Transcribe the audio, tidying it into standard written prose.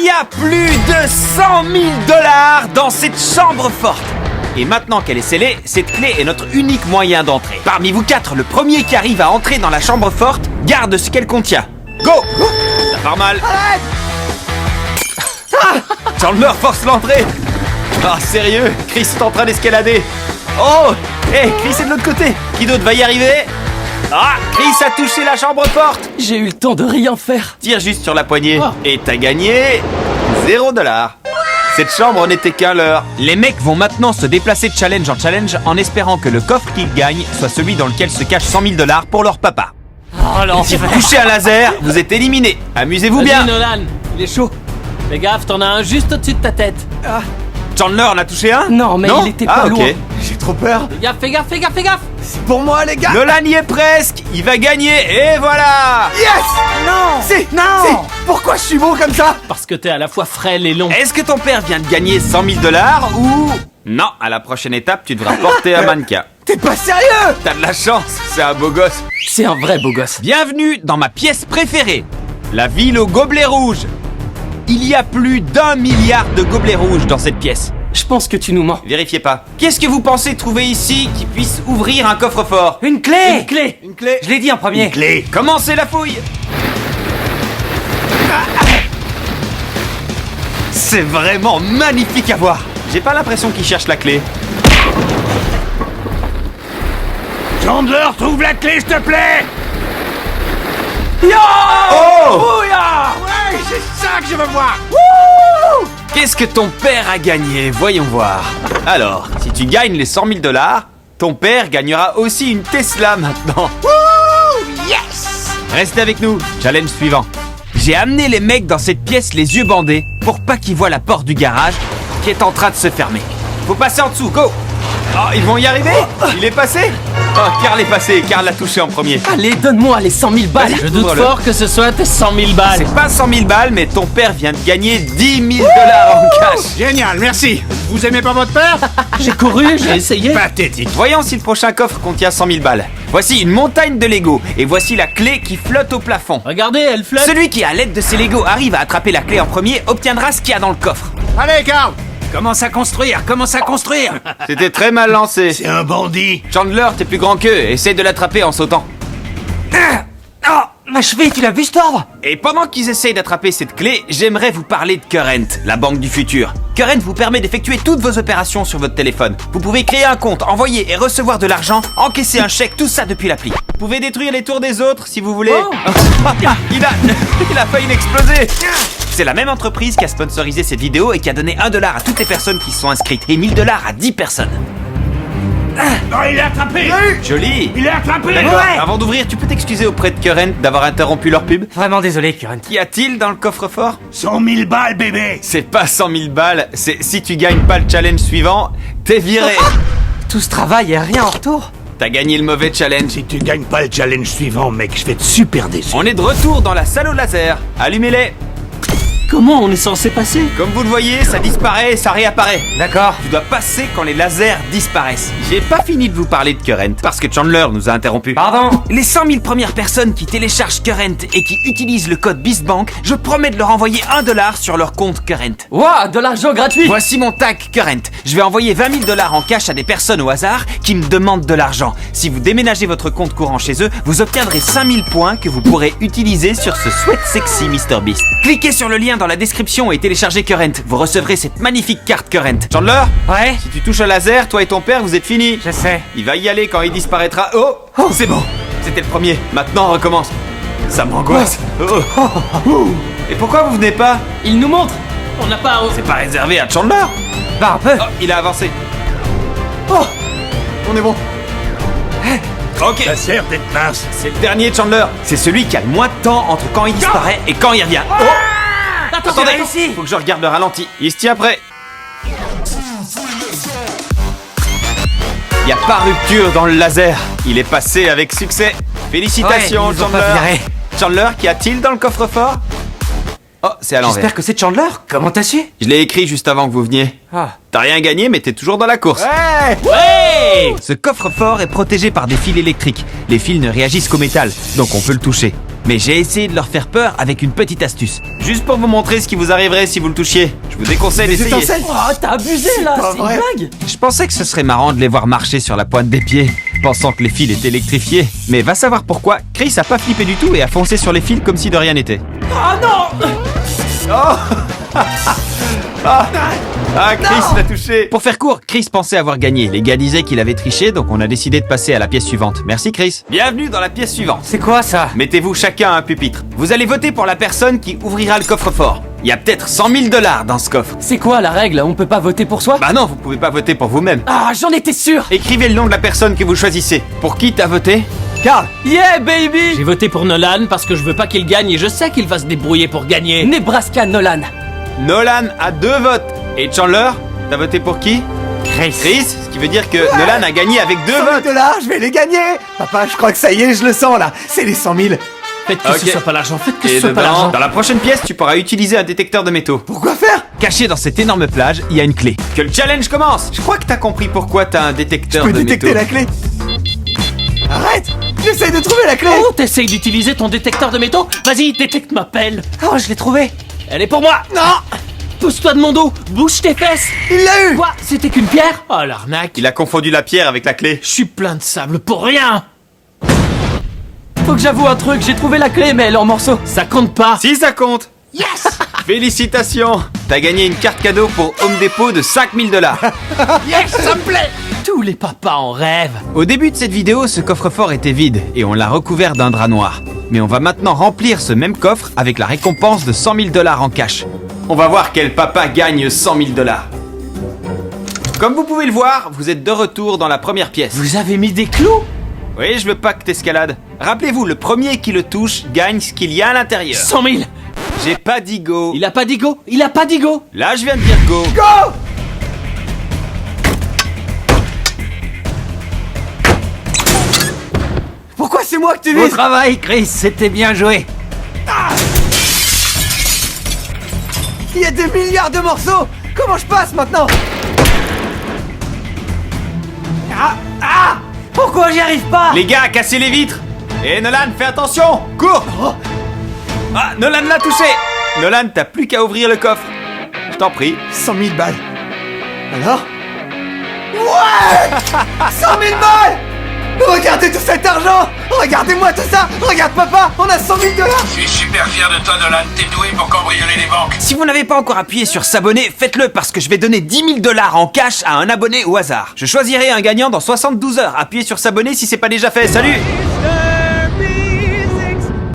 y a plus de 100 000 $ dans cette chambre forte. Et maintenant qu'elle est scellée, cette clé est notre unique moyen d'entrer. Parmi vous quatre, le premier qui arrive à entrer dans la chambre forte garde ce qu'elle contient. Go! Ça part mal. Chandler force l'entrée. Ah, sérieux? Chris est en train d'escalader. Oh! Hé, Chris est de l'autre côté. Qui d'autre va y arriver? Ah! Chris a touché la chambre forte. J'ai eu le temps de rien faire. Tire juste sur la poignée. Et t'as gagné 0 $. Cette chambre n'était qu'un leurre. Les mecs vont maintenant se déplacer de challenge en challenge en espérant que le coffre qu'ils gagnent soit celui dans lequel se cachent 100 000 $ pour leur papa. Oh non, Si vous touchez un laser, vous êtes éliminé. Amusez-vous bien. Vas-y, Nolan, il est chaud. Fais gaffe, t'en as un juste au-dessus de ta tête. Chandler en a touché un? Non, mais il était pas ok. loin. J'ai trop peur. Fais gaffe, fais gaffe, fais gaffe, fais gaffe. C'est pour moi, les gars. Nolan y est presque. Il va gagner et voilà. Yes. Non! C'est... Non! C'est... Pourquoi je suis beau comme ça? Parce que t'es à la fois frêle et long. Est-ce que ton père vient de gagner 100 000 $ ou... Non, à la prochaine étape, tu devras porter un mannequin. T'es pas sérieux? T'as de la chance, c'est un beau gosse. C'est un vrai beau gosse. Bienvenue dans ma pièce préférée, la ville aux gobelets rouges. Il y a plus d'1 milliard de gobelets rouges dans cette pièce. Je pense que tu nous mens. Vérifiez pas. Qu'est-ce que vous pensez trouver ici qui puisse ouvrir un coffre-fort? Une clé! Une clé. Une clé. Je l'ai dit en premier. Clé. Commencez la fouille. C'est vraiment magnifique à voir. J'ai pas l'impression qu'il cherche la clé. Chandler, trouve la clé, s'il te plaît. Oh! Bouya! Ouais, c'est ça que je veux voir. Qu'est-ce que ton père a gagné? Voyons voir. Alors, si tu gagnes les 100 000 $, ton père gagnera aussi une Tesla maintenant. Yes. Restez avec nous. Challenge suivant. J'ai amené les mecs dans cette pièce les yeux bandés pour pas qu'ils voient la porte du garage qui est en train de se fermer. Faut passer en dessous, go! Oh, ils vont y arriver? Il est passé? Oh, Carl est passé, Carl l'a touché en premier. Allez, donne-moi les 100 000 balles. Vas-y, Je doute ouvre-le. fort que ce soit tes 100 000 balles. C'est pas 100 000 balles, mais ton père vient de gagner 10 000 $ en cash. Génial, merci. Vous aimez pas votre père? J'ai couru, j'ai essayé. Pathétique. Voyons si le prochain coffre contient 100 000 balles. Voici une montagne de Lego et voici la clé qui flotte au plafond. Regardez, elle flotte. Celui qui, à l'aide de ses Lego, arrive à attraper la clé en premier obtiendra ce qu'il y a dans le coffre. Allez, Carl. Commence à construire, commence à construire! C'était très mal lancé. C'est un bandit. Chandler, t'es plus grand qu'eux, essaye de l'attraper en sautant. Oh! Ma cheville, tu l'as vu cet ordre? Et pendant qu'ils essayent d'attraper cette clé, j'aimerais vous parler de Current, la banque du futur. Current vous permet d'effectuer toutes vos opérations sur votre téléphone. Vous pouvez créer un compte, envoyer et recevoir de l'argent, encaisser un chèque, tout ça depuis l'appli. Vous pouvez détruire les tours des autres si vous voulez. Oh. Il a failli exploser. C'est la même entreprise qui a sponsorisé cette vidéo et qui a donné 1 $ à toutes les personnes qui se sont inscrites et 1000 $ à 10 personnes. Non, il est attrapé. Joli. Il est attrapé. D'accord. Ouais. Avant d'ouvrir, tu peux t'excuser auprès de Current d'avoir interrompu leur pub? Vraiment désolé, Current. Qu'y a-t-il dans le coffre-fort? 100 000 balles, bébé. C'est pas 100 000 balles, c'est si tu gagnes pas le challenge suivant, t'es viré. Tout ce travail et rien en retour? T'as gagné le mauvais challenge. Si tu gagnes pas le challenge suivant, mec, je vais être super déçu. On est de retour dans la salle au laser. Allumez-les. Comment on est censé passer? Comme vous le voyez, ça disparaît et ça réapparaît. D'accord. Tu dois passer quand les lasers disparaissent. J'ai pas fini de vous parler de Current parce que Chandler nous a interrompu. Pardon? Les 100 000 premières personnes qui téléchargent Current et qui utilisent le code BeastBank, je promets de leur envoyer 1 $ sur leur compte Current. Ouah, de l'argent gratuit. Voici mon tag Current. Je vais envoyer 20 000 $ en cash à des personnes au hasard qui me demandent de l'argent. Si vous déménagez votre compte courant chez eux, vous obtiendrez 5000 points que vous pourrez utiliser sur ce sweat sexy MrBeast. Cliquez sur le lien dans la description et téléchargez Current. Vous recevrez cette magnifique carte Current. Chandler, Ouais? si tu touches un laser, toi et ton père, vous êtes finis. Je sais. Il va y aller quand il disparaîtra. Oh, c'est bon. C'était le premier. Maintenant, on recommence. Ça m'angoisse. Oh. Et pourquoi vous venez pas? Il nous montre. On n'a pas... C'est pas réservé à Chandler. Bah un peu. Oh, il a avancé. Oh, on est bon. Ok, Ça sert d'être mince. c'est le dernier Chandler. C'est celui qui a le moins de temps entre quand il disparaît et quand il revient. Oh, Attendez, attendez, réussi. faut que je regarde le ralenti. Il se tient prêt. Il n'y a pas rupture dans le laser. Il est passé avec succès. Félicitations, Ouais, ils nous ont pas Chandler. viré. Chandler, qu'y a-t-il dans le coffre-fort? Oh, c'est à l'envers. J'espère que c'est Chandler. Comment t'as su? Je l'ai écrit juste avant que vous veniez. Ah. T'as rien gagné, mais t'es toujours dans la course. Ouais! Ce coffre-fort est protégé par des fils électriques. Les fils ne réagissent qu'au métal, donc on peut le toucher. Mais j'ai essayé de leur faire peur avec une petite astuce. Juste pour vous montrer ce qui vous arriverait si vous le touchiez. Je vous déconseille d'essayer. Oh, t'as abusé là, c'est une blague. Je pensais que ce serait marrant de les voir marcher sur la pointe des pieds, pensant que les fils étaient électrifiés. Mais va savoir pourquoi, Chris a pas flippé du tout et a foncé sur les fils comme si de rien n'était. Ah non. Ah, Chris l'a touché. Pour faire court, Chris pensait avoir gagné. Les gars disaient qu'il avait triché, donc on a décidé de passer à la pièce suivante. Merci Chris. Bienvenue dans la pièce suivante. C'est quoi ça? Mettez-vous chacun à un pupitre. Vous allez voter pour la personne qui ouvrira le coffre-fort. Il y a peut-être 100 000 $ dans ce coffre. C'est quoi la règle? On peut pas voter pour soi? Bah non, vous pouvez pas voter pour vous-même. Ah, j'en étais sûr! Écrivez le nom de la personne que vous choisissez. Pour qui t'as voté? Carl. Yeah, baby! J'ai voté pour Nolan parce que je veux pas qu'il gagne et je sais qu'il va se débrouiller pour gagner. Nebraska Nolan. Nolan a 2 votes. Et Chandler, t'as voté pour qui? Chris, ce qui veut dire que Nolan a gagné avec 2 votes. $, je vais les gagner. Papa, je crois que ça y est, je le sens là. C'est les 100 000. Faites que Ok. ce soit pas l'argent, faites que ce Et soit pas dedans, l'argent. dans la prochaine pièce, tu pourras utiliser un détecteur de métaux. Pourquoi faire? Caché dans cette énorme plage, il y a une clé. Que le challenge commence. Je crois que t'as compris pourquoi t'as un détecteur Je peux de détecter métaux. la clé. Arrête. J'essaye de trouver la clé. Oh, t'essayes d'utiliser ton détecteur de métaux? Vas-y, détecte ma pelle. Oh, je l'ai trouvé. Elle est pour moi. Non. Pousse-toi de mon dos, bouge tes fesses. Il l'a eu. Quoi? C'était qu'une pierre? Oh, l'arnaque. Il a confondu la pierre avec la clé. Je suis plein de sable pour rien. Faut que j'avoue un truc, j'ai trouvé la clé mais elle est en morceaux. Ça compte pas. Si ça compte. Yes. Félicitations. T'as gagné une carte cadeau pour Home Depot de 5 000 $. Yes, ça me plaît. Tous les papas en rêvent. Au début de cette vidéo, ce coffre-fort était vide et on l'a recouvert d'un drap noir. Mais on va maintenant remplir ce même coffre avec la récompense de 100 000 $ en cash. On va voir quel papa gagne 100 000 $. Comme vous pouvez le voir, vous êtes de retour dans la première pièce. Vous avez mis des clous? Oui, je veux pas que t'escalades. Rappelez-vous, le premier qui le touche gagne ce qu'il y a à l'intérieur. 100 000. J'ai pas dit go. Il a pas dit go. Il a pas dit go. Là, je viens de dire go. Go. Pourquoi c'est moi que tu Bon vises? travail, Chris, c'était bien joué. Il y a des milliards de morceaux. Comment je passe maintenant? Pourquoi j'y arrive pas? Les gars, cassez les vitres. Et Nolan, fais attention. Cours. Ah, Nolan l'a touché. Nolan, t'as plus qu'à ouvrir le coffre. Je t'en prie. 100 000 balles. Alors? Ouais. 100 000 balles. Regardez tout cet argent. Regardez-moi tout ça. Regarde papa, on a 100 000 $. Je suis super fier de toi, Nolan. T'es doué pour cambrioler les banques. Si vous n'avez pas encore appuyé sur s'abonner, faites-le parce que je vais donner 10 000 $ en cash à un abonné au hasard. Je choisirai un gagnant dans 72 heures. Appuyez sur s'abonner si c'est pas déjà fait. Salut!